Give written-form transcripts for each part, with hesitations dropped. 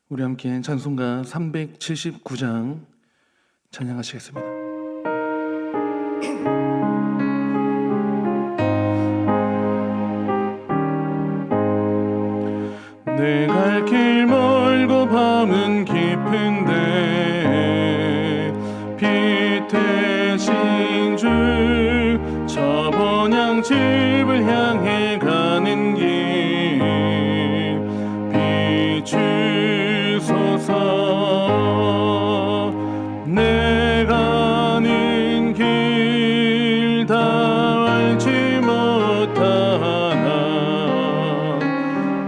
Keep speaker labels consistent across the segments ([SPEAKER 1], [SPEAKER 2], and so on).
[SPEAKER 1] 우리 함께 찬송가 379장 찬양하시겠습니다. 내 갈 길 멀고 밤은 깊은데 빛 대신 주 저 번향집을 향해 가는 길 비추소서. 내 가는 길 다 알지 못하나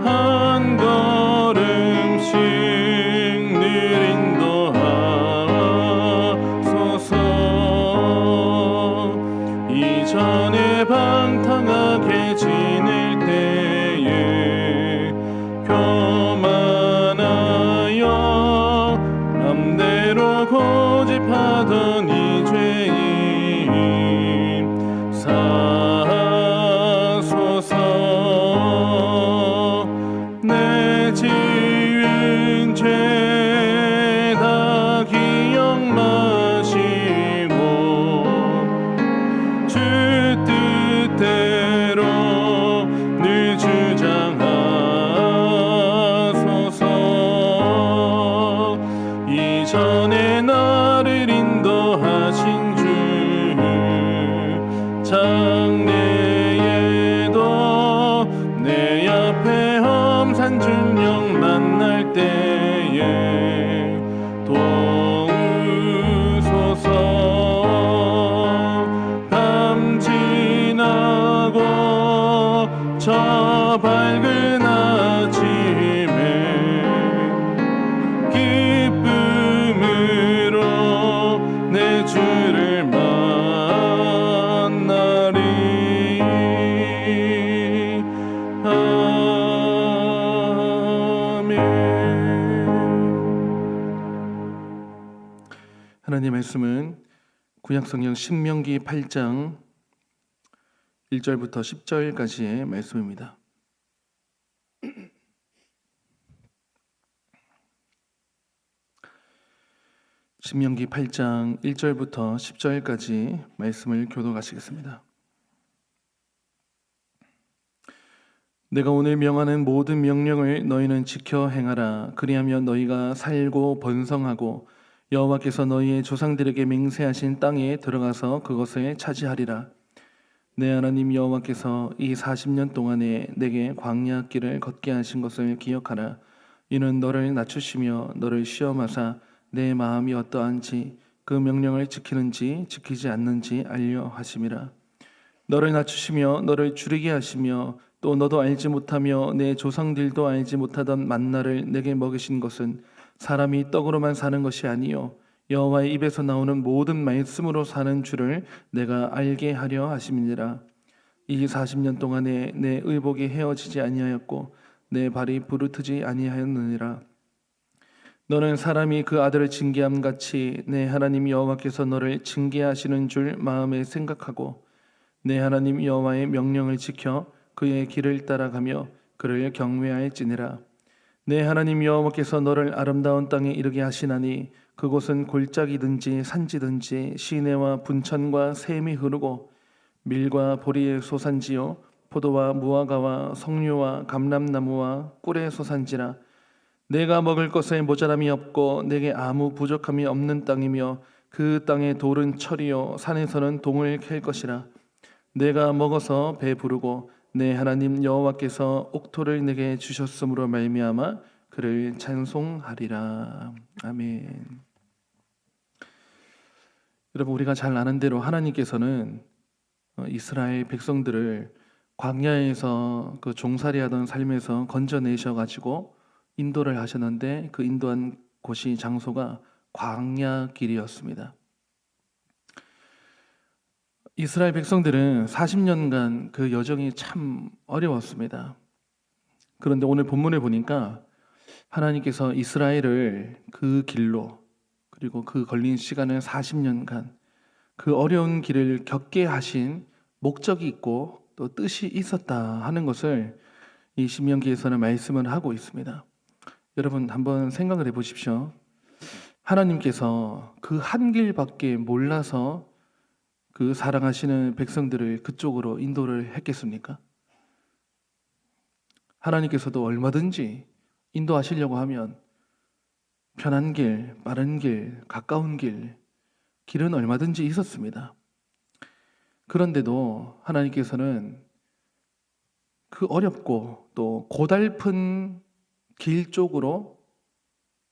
[SPEAKER 1] 한 걸음씩 늘 인도하소서. 이전에 방탕하게 지낼 때에 교만하여 맘대로 고집하던 이 죄인 사소서. 내 지은 죄 다 기억 마시고 주 뜻대로 늘 주장하소서. 이전에 나를 인도하신 주 장래에도 내 앞에 험산 준령 만날 때에 도우소서. 밤 지나고 저 밝은 아침에 기쁨으로 내 주를 만나리. 아멘. 하나님의 말씀은 구약성경 신명기 8장 1절부터 10절까지의 말씀입니다. 신명기 8장 1절부터 10절까지 말씀을 교독하시겠습니다. 내가 오늘 명하는 모든 명령을 너희는 지켜 행하라. 그리하면 너희가 살고 번성하고 여호와께서 너희의 조상들에게 맹세하신 땅에 들어가서 그것을 차지하리라. 내 하나님 여호와께서 이 40년 동안에 내게 광야 길을 걷게 하신 것을 기억하라. 이는 너를 낮추시며 너를 시험하사 내 마음이 어떠한지 그 명령을 지키는지 지키지 않는지 알려 하심이라. 너를 낮추시며 너를 줄이게 하시며 또 너도 알지 못하며 내 조상들도 알지 못하던 만나를 내게 먹이신 것은 사람이 떡으로만 사는 것이 아니요 여호와의 입에서 나오는 모든 말씀으로 사는 줄을 내가 알게 하려 하심이니라. 이 40년 동안에 내 의복이 헤어지지 아니하였고 내 발이 부르트지 아니하였느니라. 너는 사람이 그 아들을 징계함 같이 내 하나님 여호와께서 너를 징계하시는 줄 마음에 생각하고 내 하나님 여호와의 명령을 지켜 그의 길을 따라가며 그를 경외할지니라. 내 하나님 여호와께서 너를 아름다운 땅에 이르게 하시나니 그곳은 골짜기든지 산지든지 시내와 분천과 샘이 흐르고 밀과 보리의 소산지요 포도와 무화과와 석류와 감람나무와 꿀의 소산지라. 내가 먹을 것에 모자람이 없고 내게 아무 부족함이 없는 땅이며 그 땅의 돌은 철이요 산에서는 동을 캘 것이라. 내가 먹어서 배부르고 내 하나님 여호와께서 옥토를 내게 주셨으므로 말미암아 그를 찬송하리라. 아멘. 여러분, 우리가 잘 아는 대로 하나님께서는 이스라엘 백성들을 광야에서 그 종살이하던 삶에서 건져내셔가지고 인도를 하셨는데 그 인도한 곳이 장소가 광야 길이었습니다. 이스라엘 백성들은 40년간 그 여정이 참 어려웠습니다. 그런데 오늘 본문을 보니까 하나님께서 이스라엘을 그 길로, 그리고 그 걸린 시간은 40년간 그 어려운 길을 겪게 하신 목적이 있고 또 뜻이 있었다 하는 것을 이 신명기에서는 말씀을 하고 있습니다. 여러분 한번 생각을 해보십시오. 하나님께서 그 한 길밖에 몰라서 그 사랑하시는 백성들을 그쪽으로 인도를 했겠습니까? 하나님께서도 얼마든지 인도하시려고 하면 편한 길, 빠른 길, 가까운 길은 얼마든지 있었습니다. 그런데도 하나님께서는 그 어렵고 또 고달픈 길 쪽으로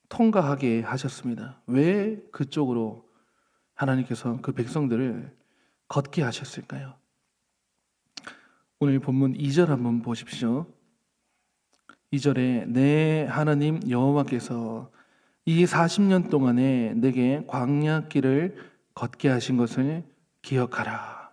[SPEAKER 1] 통과하게 하셨습니다. 왜 그쪽으로 하나님께서 그 백성들을 걷게 하셨을까요? 오늘 본문 2절 한번 보십시오. 2절에 내 하나님 여호와께서 이 40년 동안에 내게 광야 길을 걷게 하신 것을 기억하라.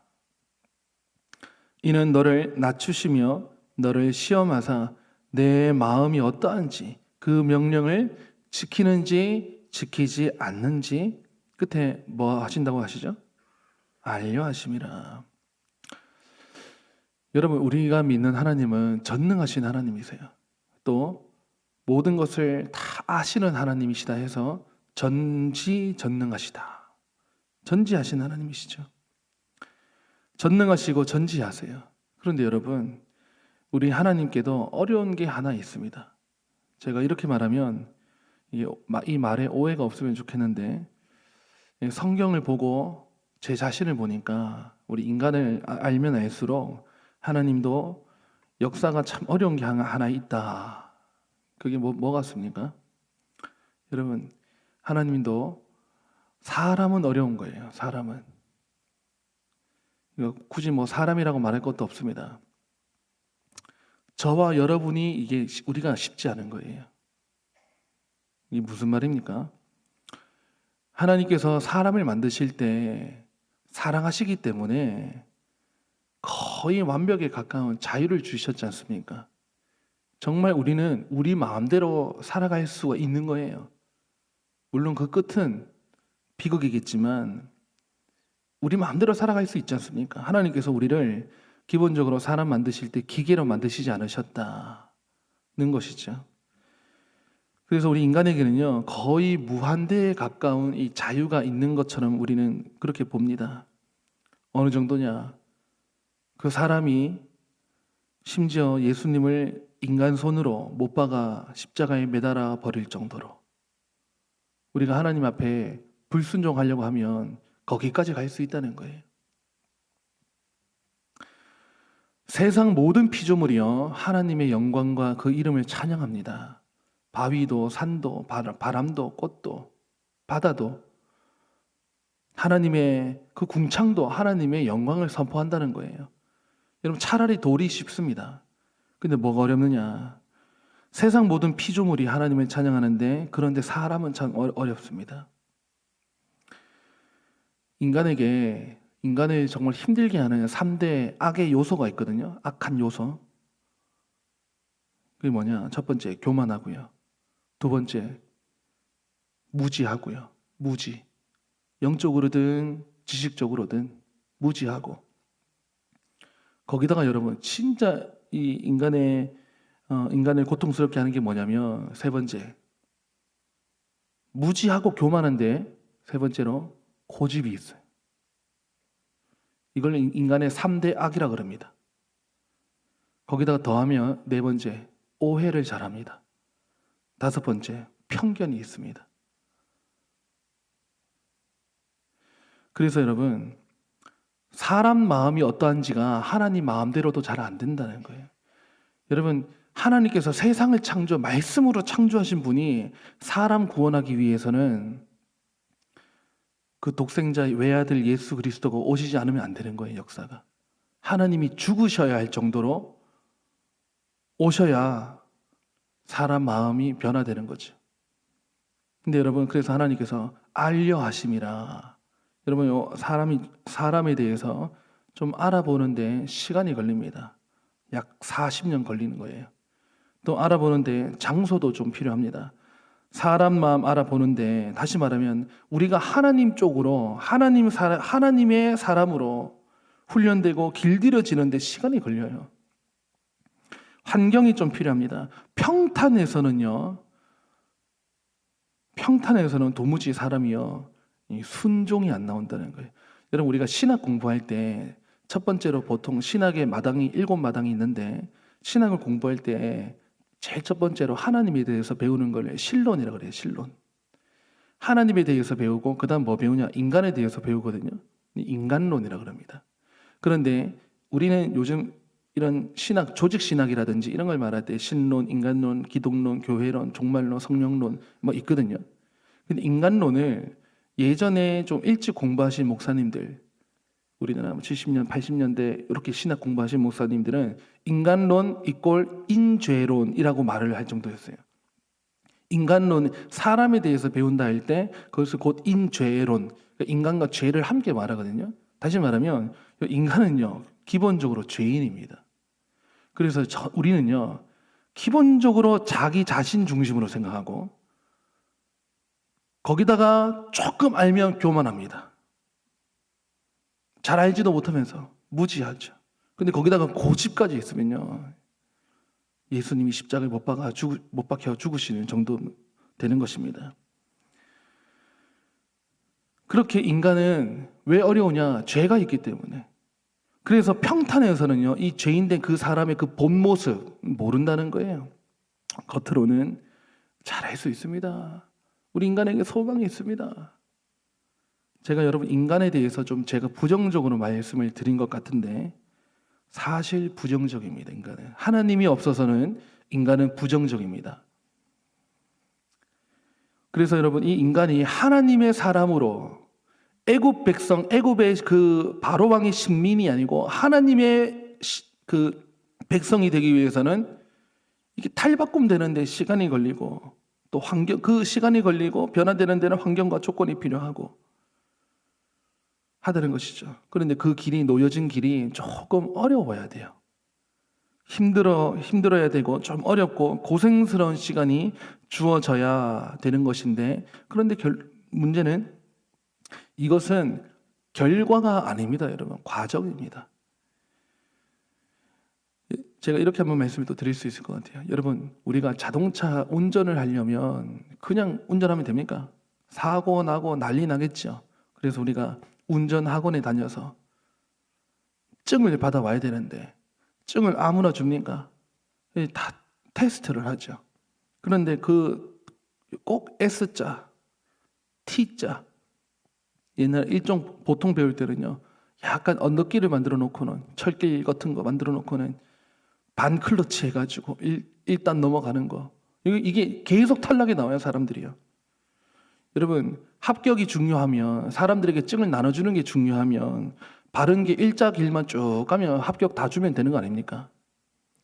[SPEAKER 1] 이는 너를 낮추시며 너를 시험하사 내 마음이 어떠한지 그 명령을 지키는지 지키지 않는지 끝에 뭐 하신다고 하시죠? 알려하심이라. 여러분, 우리가 믿는 하나님은 전능하신 하나님이세요. 또 모든 것을 다 아시는 하나님이시다 해서 전지전능하시다. 전지하신 하나님이시죠. 전능하시고 전지하세요. 그런데 여러분, 우리 하나님께도 어려운 게 하나 있습니다. 제가 이렇게 말하면 이 말에 오해가 없으면 좋겠는데, 성경을 보고 제 자신을 보니까 우리 인간을 알면 알수록 하나님도 역사가 참 어려운 게 하나 있다. 그게 뭐 같습니까? 여러분, 하나님도 사람은 어려운 거예요. 사람은. 굳이 사람이라고 말할 것도 없습니다. 저와 여러분이 이게 우리가 쉽지 않은 거예요. 이게 무슨 말입니까? 하나님께서 사람을 만드실 때 사랑하시기 때문에 거의 완벽에 가까운 자유를 주셨지 않습니까? 정말 우리는 우리 마음대로 살아갈 수가 있는 거예요. 물론 그 끝은 비극이겠지만 우리 마음대로 살아갈 수 있지 않습니까? 하나님께서 우리를 기본적으로 사람 만드실 때 기계로 만드시지 않으셨다는 것이죠. 그래서 우리 인간에게는요, 거의 무한대에 가까운 이 자유가 있는 것처럼 우리는 그렇게 봅니다. 어느 정도냐? 그 사람이 심지어 예수님을 인간 손으로 못 박아 십자가에 매달아 버릴 정도로 우리가 하나님 앞에 불순종하려고 하면 거기까지 갈 수 있다는 거예요. 세상 모든 피조물이요, 하나님의 영광과 그 이름을 찬양합니다. 바위도 산도 바람도 꽃도 바다도 하나님의 그 궁창도 하나님의 영광을 선포한다는 거예요. 여러분, 차라리 돌이 쉽습니다. 근데 뭐가 어렵느냐? 세상 모든 피조물이 하나님을 찬양하는데 그런데 사람은 참 어렵습니다. 인간을 정말 힘들게 하는 3대 악의 요소가 있거든요. 악한 요소. 그게 뭐냐? 첫 번째, 교만하고요. 두 번째, 무지하고요. 무지. 영적으로든 지식적으로든 무지하고. 거기다가 여러분, 진짜 이 인간을 고통스럽게 하는 게 뭐냐면, 세 번째, 무지하고 교만한데, 세 번째로 고집이 있어요. 이걸 인간의 3대 악이라 그럽니다. 거기다가 더하면 네 번째, 오해를 잘합니다. 다섯 번째, 편견이 있습니다. 그래서 여러분, 사람 마음이 어떠한지가 하나님 마음대로도 잘 안 된다는 거예요. 여러분, 하나님께서 세상을 말씀으로 창조하신 분이 사람 구원하기 위해서는 그 독생자의 외아들 예수 그리스도가 오시지 않으면 안 되는 거예요, 역사가. 하나님이 죽으셔야 할 정도로 오셔야 사람 마음이 변화되는 거죠. 근데 여러분, 그래서 하나님께서 알려하심이라. 여러분, 사람에 대해서 좀 알아보는데 시간이 걸립니다. 약 40년 걸리는 거예요. 또 알아보는데 장소도 좀 필요합니다. 사람 마음 알아보는데, 다시 말하면 우리가 하나님 쪽으로 하나님의 사람으로 훈련되고 길들여지는데 시간이 걸려요. 환경이 좀 필요합니다. 평탄에서는요, 평탄에서는 도무지 사람이요 이 순종이 안 나온다는 거예요. 여러분 우리가 신학 공부할 때 첫 번째로 보통 신학의 마당이 7마당이 있는데 신학을 공부할 때 제일 첫 번째로 하나님에 대해서 배우는 걸 신론이라고 그래요. 신론. 하나님에 대해서 배우고 그다음 뭐 배우냐? 인간에 대해서 배우거든요. 인간론이라고 합니다. 그런데 우리는 요즘 이런 신학, 조직 신학이라든지 이런 걸 말할 때 신론, 인간론, 기독론, 교회론, 종말론, 성령론 뭐 있거든요. 근데 인간론을 예전에 좀 일찍 공부하신 목사님들, 우리나라 70년, 80년대 이렇게 신학 공부하신 목사님들은 인간론 이꼴 인죄론이라고 말을 할 정도였어요. 인간론, 사람에 대해서 배운다 할 때 그것을 곧 인죄론, 그러니까 인간과 죄를 함께 말하거든요. 다시 말하면 인간은요 기본적으로 죄인입니다. 그래서 우리는요 기본적으로 자기 자신 중심으로 생각하고 거기다가 조금 알면 교만합니다. 잘 알지도 못하면서 무지하죠. 근데 거기다가 고집까지 있으면요 예수님이 십자가에 못 박혀 죽으시는 정도 되는 것입니다. 그렇게 인간은 왜 어려우냐? 죄가 있기 때문에. 그래서 평탄에서는요 이 죄인된 그 사람의 그 본 모습 모른다는 거예요. 겉으로는 잘할 수 있습니다. 우리 인간에게 소망이 있습니다. 제가 여러분 인간에 대해서 좀 제가 부정적으로 말씀을 드린 것 같은데 사실 부정적입니다. 인간은 하나님이 없어서는 인간은 부정적입니다. 그래서 여러분 이 인간이 하나님의 사람으로 애굽 백성, 애굽의 그 바로 왕의 식민이 아니고 하나님의 그 백성이 되기 위해서는 이게 탈바꿈 되는데 시간이 걸리고 또 환경, 그 시간이 걸리고 변화되는 데는 환경과 조건이 필요하고 하다는 것이죠. 그런데 그 길이 놓여진 길이 조금 어려워야 돼요. 힘들어야 되고 좀 어렵고 고생스러운 시간이 주어져야 되는 것인데 그런데 문제는 이것은 결과가 아닙니다, 여러분. 과정입니다. 제가 이렇게 한번 말씀을 또 드릴 수 있을 것 같아요. 여러분, 우리가 자동차 운전을 하려면 그냥 운전하면 됩니까? 사고 나고 난리 나겠죠. 그래서 우리가 운전학원에 다녀서 증을 받아와야 되는데 증을 아무나 줍니까? 다 테스트를 하죠. 그런데 꼭 S자, T자 옛날 일종 보통 배울 때는요 약간 언덕길을 만들어 놓고는 철길 같은 거 만들어 놓고는 반클러치 해가지고 일단 넘어가는 거 이게 계속 탈락이 나와요. 사람들이요. 여러분 합격이 중요하면 사람들에게 증을 나눠주는 게 중요하면 바른 게 일자 길만 쭉 가면 합격 다 주면 되는 거 아닙니까?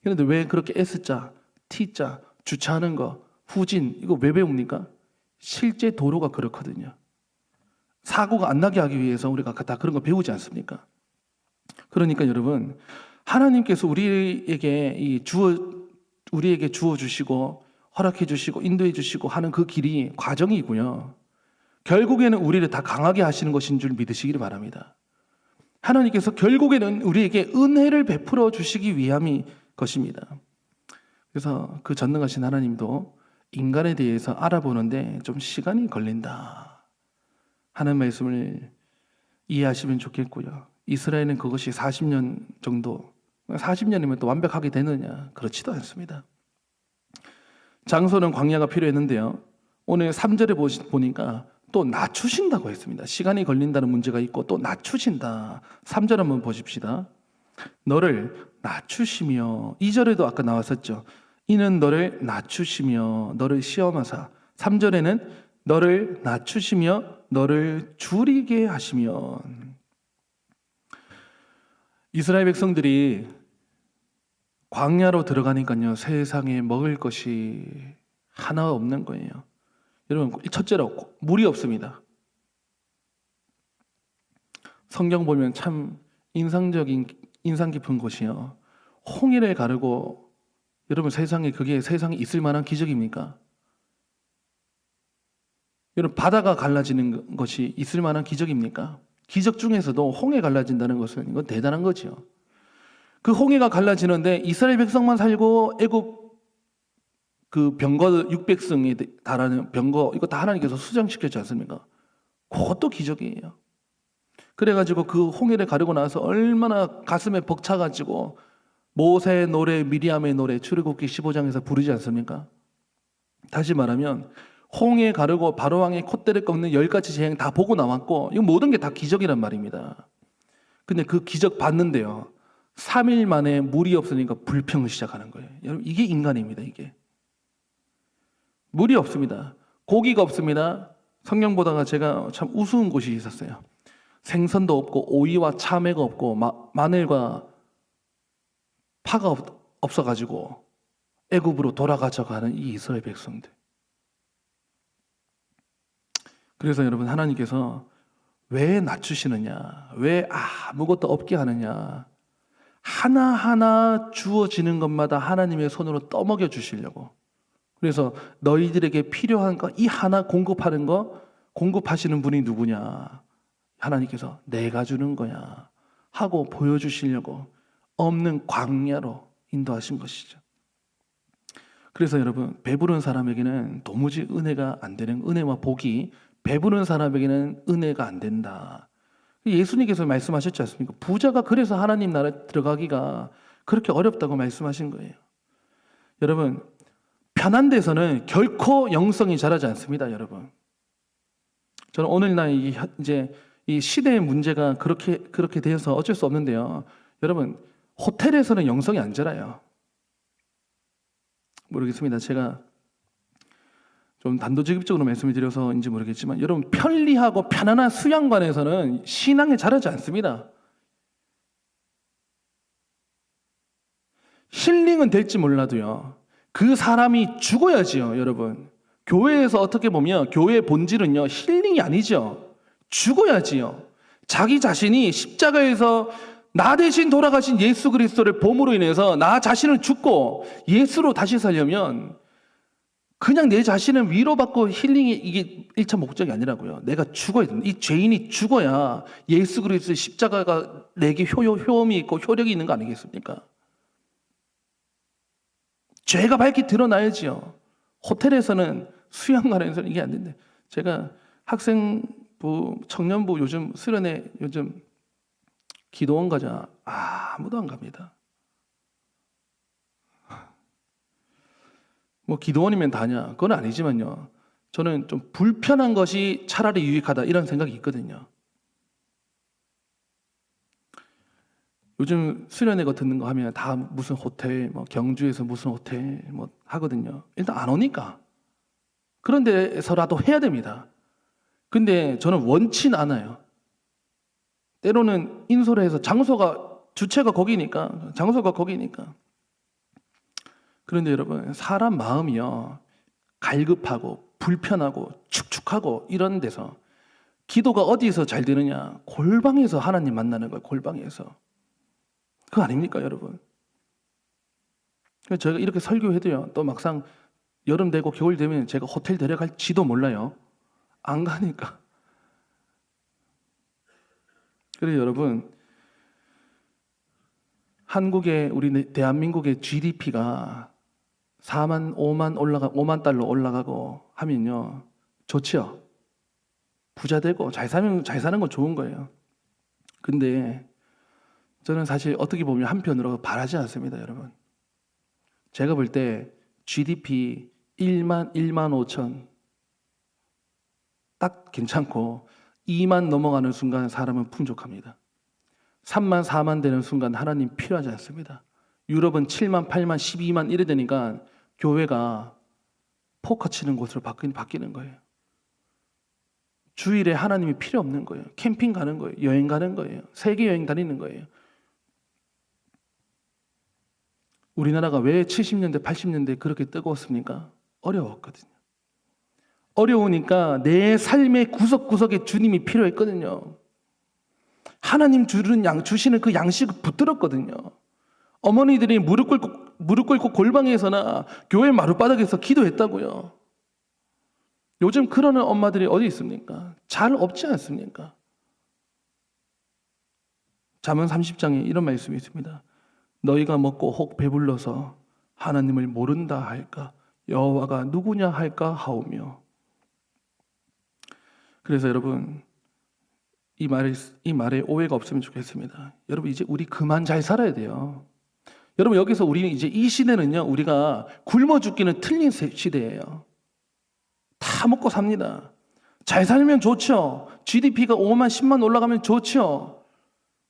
[SPEAKER 1] 그런데 왜 그렇게 S자, T자, 주차하는 거, 후진 이거 왜 배웁니까? 실제 도로가 그렇거든요. 사고가 안 나게 하기 위해서 우리가 다 그런 거 배우지 않습니까? 그러니까 여러분 하나님께서 우리에게 주어 주시고 허락해 주시고 인도해 주시고 하는 그 길이 과정이고요. 결국에는 우리를 다 강하게 하시는 것인 줄 믿으시기를 바랍니다. 하나님께서 결국에는 우리에게 은혜를 베풀어 주시기 위함이 것입니다. 그래서 그 전능하신 하나님도 인간에 대해서 알아보는데 좀 시간이 걸린다 하는 말씀을 이해하시면 좋겠고요. 이스라엘은 그것이 40년 정도, 40년이면 또 완벽하게 되느냐? 그렇지도 않습니다. 장소는 광야가 필요했는데요. 오늘 3절에 보니까 또 낮추신다고 했습니다. 시간이 걸린다는 문제가 있고 또 낮추신다. 3절 한번 보십시다. 너를 낮추시며 2절에도 아까 나왔었죠. 이는 너를 낮추시며 너를 시험하사 3절에는 너를 낮추시며 너를 줄이게 하시며 이스라엘 백성들이 광야로 들어가니까요 세상에 먹을 것이 하나 없는 거예요. 여러분 첫째로 물이 없습니다. 성경 보면 참 인상 깊은 것이요 홍해를 가르고 여러분 그게 세상에 있을 만한 기적입니까? 여러분 바다가 갈라지는 것이 있을 만한 기적입니까? 기적 중에서도 홍해 갈라진다는 것은 이건 대단한 거죠. 그 홍해가 갈라지는데 이스라엘 백성만 살고 애굽 그 병거 600승에 달하는 병거 이거 다 하나님께서 수장시켰지 않습니까? 그것도 기적이에요. 그래가지고 그 홍해를 가르고 나서 얼마나 가슴에 벅차가지고 모세의 노래, 미리암의 노래 출애굽기 15장에서 부르지 않습니까? 다시 말하면 홍해 가르고 바로왕의 콧대를 꺾는 10가지 재앙 다 보고 나왔고 이 모든 게 다 기적이란 말입니다. 근데 그 기적 봤는데요 3일 만에 물이 없으니까 불평을 시작하는 거예요. 여러분 이게 인간입니다. 이게 물이 없습니다. 고기가 없습니다. 성경 보다가 제가 참 우스운 곳이 있었어요. 생선도 없고 오이와 참외가 없고 마늘과 파가 없어가지고 애굽으로 돌아가져가는 이 이스라엘 백성들. 그래서 여러분 하나님께서 왜 낮추시느냐, 왜 아무것도 없게 하느냐, 하나하나 주어지는 것마다 하나님의 손으로 떠먹여 주시려고. 그래서 너희들에게 필요한 거 이 하나 공급하는 거 공급하시는 분이 누구냐, 하나님께서 내가 주는 거야 하고 보여주시려고 없는 광야로 인도하신 것이죠. 그래서 여러분 배부른 사람에게는 도무지 은혜가 안 되는, 은혜와 복이 배부른 사람에게는 은혜가 안 된다. 예수님께서 말씀하셨지 않습니까? 부자가 그래서 하나님 나라에 들어가기가 그렇게 어렵다고 말씀하신 거예요. 여러분 편한 데서는 결코 영성이 자라지 않습니다. 여러분 저는 오늘날 이제 이 시대의 문제가 그렇게 되어서 어쩔 수 없는데요. 여러분 호텔에서는 영성이 안 자라요. 모르겠습니다. 제가 좀 단도직입적으로 말씀을 드려서인지 모르겠지만 여러분 편리하고 편안한 수양관에서는 신앙이 자라지 않습니다. 힐링은 될지 몰라도요. 그 사람이 죽어야지요. 여러분 교회에서 어떻게 보면 교회의 본질은요 힐링이 아니죠. 죽어야지요. 자기 자신이 십자가에서 나 대신 돌아가신 예수 그리스도를 봄으로 인해서 나 자신을 죽고 예수로 다시 살려면 그냥 내 자신을 위로받고 힐링이 이게 1차 목적이 아니라고요. 내가 죽어야 됩니다. 이 죄인이 죽어야 예수 그리스도의 십자가가 내게 효험이 있고 효력이 있는 거 아니겠습니까? 죄가 밝게 드러나야지요. 호텔에서는 수양관에서는 이게 안 된대. 제가 학생부, 청년부 요즘 수련회 요즘 기도원 가자 아무도 안 갑니다. 뭐 기도원이면 다냐? 그건 아니지만요. 저는 좀 불편한 것이 차라리 유익하다 이런 생각이 있거든요. 요즘 수련회 듣는 거 하면 다 무슨 호텔, 뭐 경주에서 무슨 호텔 뭐 하거든요. 일단 안 오니까. 그런 데서라도 해야 됩니다. 근데 저는 원치는 않아요. 때로는 인솔해서 주체가 거기니까, 장소가 거기니까. 그런데 여러분, 사람 마음이요, 갈급하고, 불편하고, 축축하고, 이런 데서, 기도가 어디서 잘 되느냐? 골방에서 하나님 만나는 거예요, 골방에서. 그거 아닙니까, 여러분? 제가 이렇게 설교해도요, 또 막상 여름 되고 겨울 되면 제가 호텔 데려갈지도 몰라요. 안 가니까. 그래서 여러분, 우리 대한민국의 GDP가 5만 달러 올라가고 하면요, 좋죠. 부자 되고 잘 사는 건 좋은 거예요. 근데 저는 사실 어떻게 보면 한편으로 바라지 않습니다, 여러분. 제가 볼 때 GDP 1만 5천 딱 괜찮고 2만 넘어가는 순간 사람은 풍족합니다. 3만 4만 되는 순간 하나님 필요하지 않습니다. 유럽은 7만 8만 12만 이래 되니까 교회가 포커 치는 곳으로 바뀌는 거예요. 주일에 하나님이 필요 없는 거예요. 캠핑 가는 거예요. 여행 가는 거예요. 세계 여행 다니는 거예요. 우리나라가 왜 70년대 80년대 그렇게 뜨거웠습니까? 어려웠거든요. 어려우니까 내 삶의 구석구석에 주님이 필요했거든요. 하나님 주시는 그 양식을 붙들었거든요. 어머니들이 무릎 꿇고 골방에서나 교회 마룻바닥에서 기도했다고요. 요즘 그러는 엄마들이 어디 있습니까? 잘 없지 않습니까? 잠언 30장에 이런 말씀이 있습니다. 너희가 먹고 혹 배불러서 하나님을 모른다 할까? 여호와가 누구냐 할까 하오며. 그래서 여러분, 이 말에 오해가 없으면 좋겠습니다. 여러분, 이제 우리 그만 잘 살아야 돼요. 여러분, 여기서 우리는 이제 이 시대는요, 우리가 굶어 죽기는 틀린 시대예요. 다 먹고 삽니다. 잘 살면 좋죠. GDP가 5만 10만 올라가면 좋죠.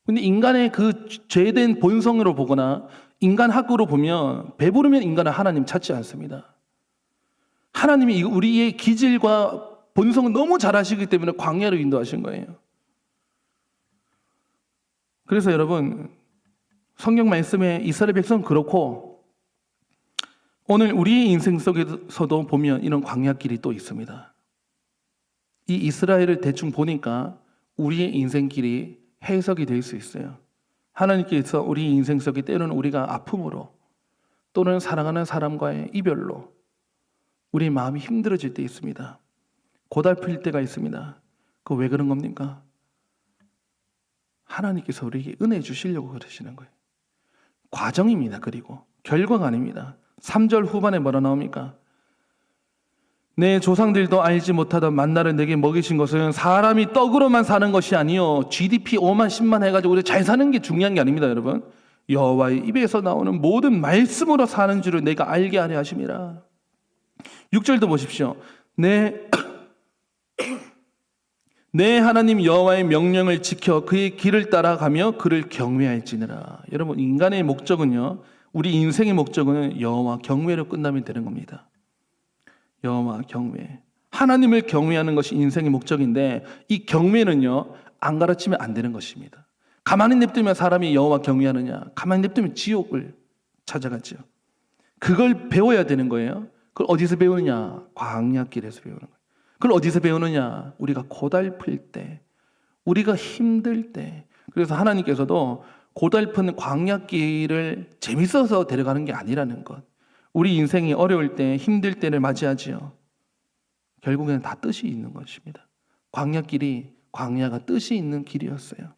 [SPEAKER 1] 근데 인간의 그 죄된 본성으로 보거나 인간학으로 보면, 배부르면 인간은 하나님 찾지 않습니다. 하나님이 우리의 기질과 본성을 너무 잘 아시기 때문에 광야로 인도하신 거예요. 그래서 여러분, 성경 말씀에 이스라엘 백성은 그렇고, 오늘 우리의 인생 속에서도 보면 이런 광야길이 또 있습니다. 이 이스라엘을 대충 보니까 우리의 인생길이 해석이 될 수 있어요. 하나님께서 우리 인생 속에 때로는 우리가 아픔으로 또는 사랑하는 사람과의 이별로 우리 마음이 힘들어질 때 있습니다. 고달플 때가 있습니다. 그거 왜 그런 겁니까? 하나님께서 우리에게 은혜 주시려고 그러시는 거예요. 과정입니다. 그리고 결과가 아닙니다. 3절 후반에 뭐라 나옵니까? 내 조상들도 알지 못하던 만나를 내게 먹이신 것은 사람이 떡으로만 사는 것이 아니요 GDP 5만 10만 해가지고 우리 잘 사는 게 중요한 게 아닙니다. 여러분, 여호와의 입에서 나오는 모든 말씀으로 사는 줄을 내가 알게 하려 하심이라. 6절도 보십시오. 내 하나님 여호와의 명령을 지켜 그의 길을 따라가며 그를 경외할지니라. 여러분, 인간의 목적은요, 우리 인생의 목적은 여호와 경외로 끝나면 되는 겁니다. 여호와 경외, 하나님을 경외하는 것이 인생의 목적인데, 이 경외는요 안 가르치면 안 되는 것입니다. 가만히 냅두면 사람이 여호와 경외하느냐? 가만히 냅두면 지옥을 찾아가죠. 그걸 배워야 되는 거예요. 그걸 어디서 배우느냐? 광야길에서 배우는 거예요. 그걸 어디서 배우느냐? 우리가 고달플 때, 우리가 힘들 때. 그래서 하나님께서도 고달픈 광야길을 재밌어서 데려가는 게 아니라는 것. 우리 인생이 어려울 때, 힘들 때를 맞이하지요. 결국에는 다 뜻이 있는 것입니다. 광야가 뜻이 있는 길이었어요.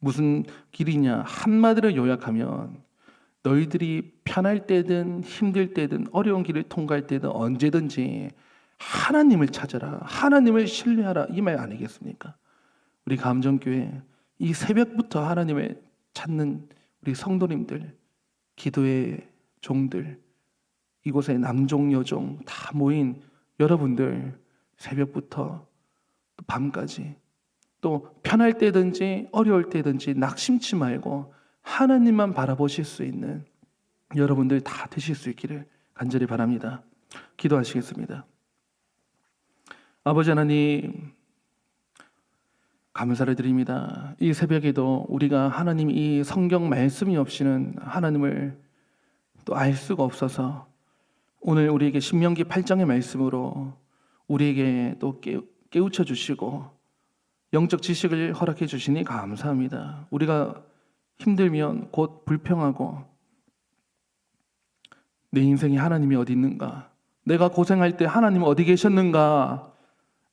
[SPEAKER 1] 무슨 길이냐? 한마디로 요약하면 너희들이 편할 때든 힘들 때든 어려운 길을 통과할 때든 언제든지 하나님을 찾아라, 하나님을 신뢰하라, 이 말 아니겠습니까? 우리 감정교회 이 새벽부터 하나님을 찾는 우리 성도님들, 기도의 종들, 이곳에 남종 여종 다 모인 여러분들, 새벽부터 또 밤까지 또 편할 때든지 어려울 때든지 낙심치 말고 하나님만 바라보실 수 있는 여러분들 다 되실 수 있기를 간절히 바랍니다. 기도하시겠습니다. 아버지 하나님, 감사를 드립니다. 이 새벽에도 우리가 하나님 이 성경 말씀이 없이는 하나님을 또 알 수가 없어서 오늘 우리에게 신명기 8장의 말씀으로 우리에게 또 깨우쳐 주시고 영적 지식을 허락해 주시니 감사합니다. 우리가 힘들면 곧 불평하고 내 인생에 하나님이 어디 있는가, 내가 고생할 때 하나님 어디 계셨는가,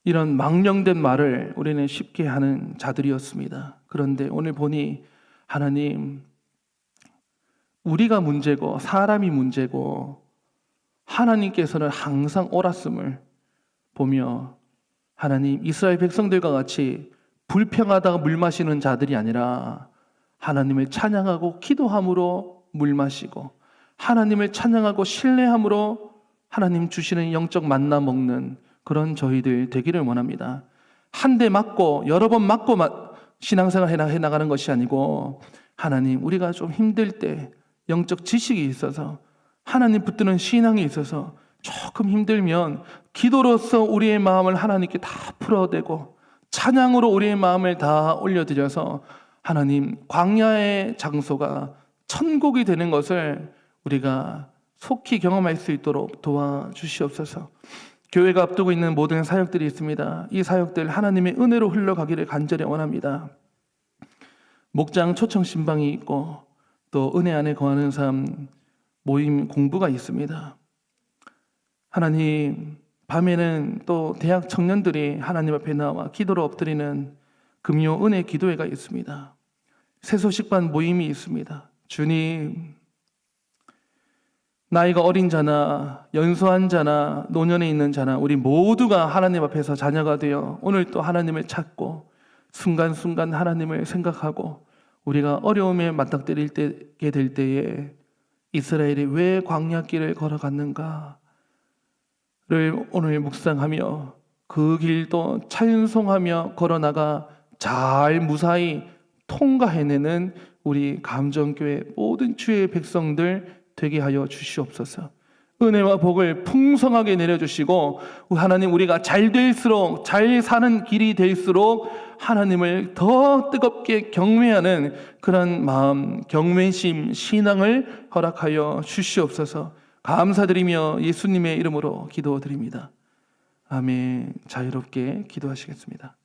[SPEAKER 1] 이런 망령된 말을 우리는 쉽게 하는 자들이었습니다. 그런데 오늘 보니 하나님, 우리가 문제고 사람이 문제고 하나님께서는 항상 옳았음을 보며 하나님, 이스라엘 백성들과 같이 불평하다가 물 마시는 자들이 아니라 하나님을 찬양하고 기도함으로 물 마시고 하나님을 찬양하고 신뢰함으로 하나님 주시는 영적 만나 먹는 그런 저희들 되기를 원합니다. 한 대 맞고 여러 번 맞고 신앙생활 해나가는 것이 아니고, 하나님, 우리가 좀 힘들 때 영적 지식이 있어서 하나님 붙드는 신앙이 있어서 조금 힘들면 기도로서 우리의 마음을 하나님께 다 풀어대고 찬양으로 우리의 마음을 다 올려드려서 하나님, 광야의 장소가 천국이 되는 것을 우리가 속히 경험할 수 있도록 도와주시옵소서. 교회가 앞두고 있는 모든 사역들이 있습니다. 이 사역들 하나님의 은혜로 흘러가기를 간절히 원합니다. 목장 초청 신방이 있고 또 은혜 안에 거하는 삶 모임 공부가 있습니다. 하나님, 밤에는 또 대학 청년들이 하나님 앞에 나와 기도로 엎드리는 금요 은혜 기도회가 있습니다. 새소식반 모임이 있습니다. 주님, 나이가 어린 자나 연소한 자나 노년에 있는 자나 우리 모두가 하나님 앞에서 자녀가 되어 오늘 또 하나님을 찾고 순간순간 하나님을 생각하고 우리가 어려움에 맞닥뜨리게 될 때에 이스라엘이 왜 광야길을 걸어갔는가를 오늘 묵상하며 그 길도 찬송하며 걸어나가 잘 무사히 통과해내는 우리 감정교회 모든 주의 백성들 되게 하여 주시옵소서. 은혜와 복을 풍성하게 내려주시고 하나님, 우리가 잘 될수록, 잘 사는 길이 될수록 하나님을 더 뜨겁게 경외하는 그런 마음, 경외심, 신앙을 허락하여 주시옵소서. 감사드리며 예수님의 이름으로 기도드립니다. 아멘. 자유롭게 기도하시겠습니다.